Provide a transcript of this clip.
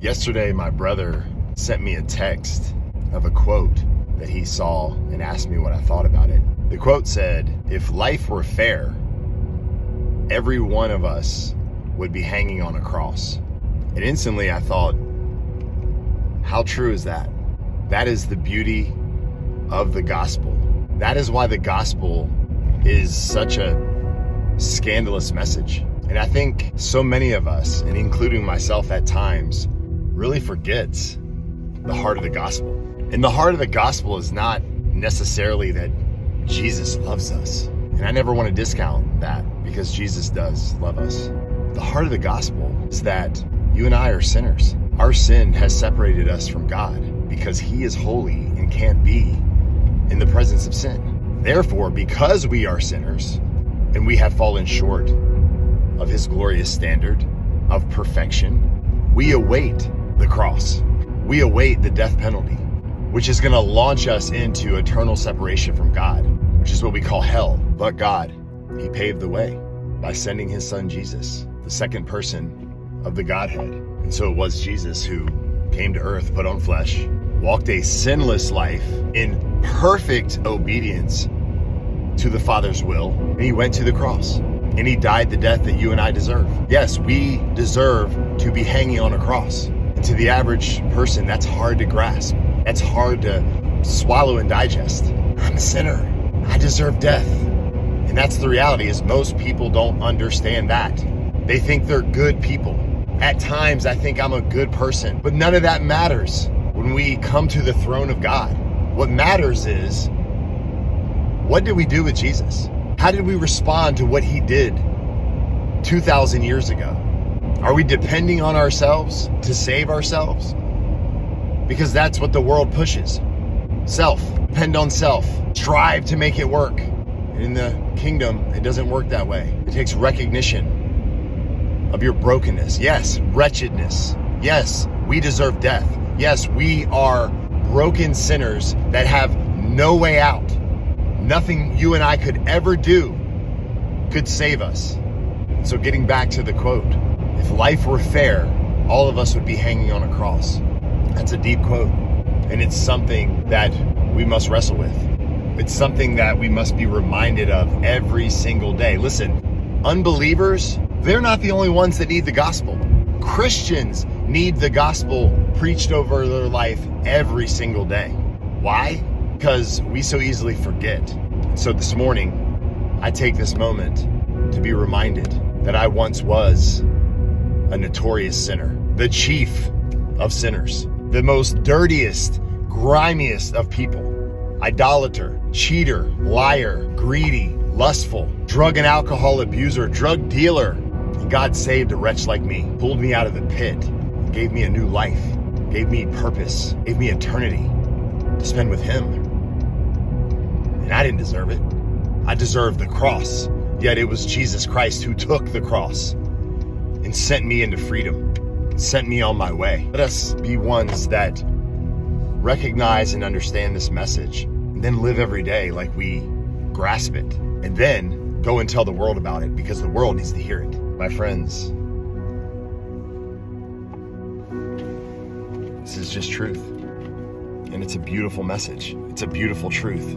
Yesterday, my brother sent me a text of a quote that he saw and asked me what I thought about it. The quote said, "If life were fair, every one of us would be hanging on a cross." And instantly I thought, how true is that? That is the beauty of the gospel. That is why the gospel is such a scandalous message. And I think so many of us, and including myself at times, really forgets the heart of the gospel. And the heart of the gospel is not necessarily that Jesus loves us. And I never want to discount that, because Jesus does love us. The heart of the gospel is that you and I are sinners. Our sin has separated us from God because He is holy and can't be in the presence of sin. Therefore, because we are sinners and we have fallen short of His glorious standard of perfection, we await the cross. We await the death penalty, which is going to launch us into eternal separation from God, which is what we call hell. But God, He paved the way by sending His Son Jesus, the second person of the Godhead. And so it was Jesus who came to earth, put on flesh, walked a sinless life in perfect obedience to the Father's will, and He went to the cross. And He died the death that you and I deserve. Yes, we deserve to be hanging on a cross. And to the average person, that's hard to grasp. That's hard to swallow and digest. I'm a sinner. I deserve death. And that's the reality, is most people don't understand that. They think they're good people. At times, I think I'm a good person. But none of that matters when we come to the throne of God. What matters is, what did we do with Jesus? How did we respond to what He did 2,000 years ago? Are we depending on ourselves to save ourselves? Because that's what the world pushes. Self. Depend on self. Strive to make it work. And in the kingdom, it doesn't work that way. It takes recognition of your brokenness. Yes, wretchedness. Yes, we deserve death. Yes, we are broken sinners that have no way out. Nothing you and I could ever do could save us. So getting back to the quote, if life were fair, all of us would be hanging on a cross. That's a deep quote. And it's something that we must wrestle with. It's something that we must be reminded of every single day. Listen, unbelievers, they're not the only ones that need the gospel. Christians need the gospel preached over their life every single day. Why? Because we so easily forget. So this morning, I take this moment to be reminded that I once was a notorious sinner, the chief of sinners, the most dirtiest, grimiest of people, idolater, cheater, liar, greedy, lustful, drug and alcohol abuser, drug dealer. And God saved a wretch like me, pulled me out of the pit, gave me a new life, gave me purpose, gave me eternity to spend with Him. And I didn't deserve it. I deserved the cross. Yet it was Jesus Christ who took the cross and sent me into freedom, sent me on my way. Let us be ones that recognize and understand this message, and then live every day like we grasp it, and then go and tell the world about it, because the world needs to hear it. My friends, this is just truth. And it's a beautiful message. It's a beautiful truth.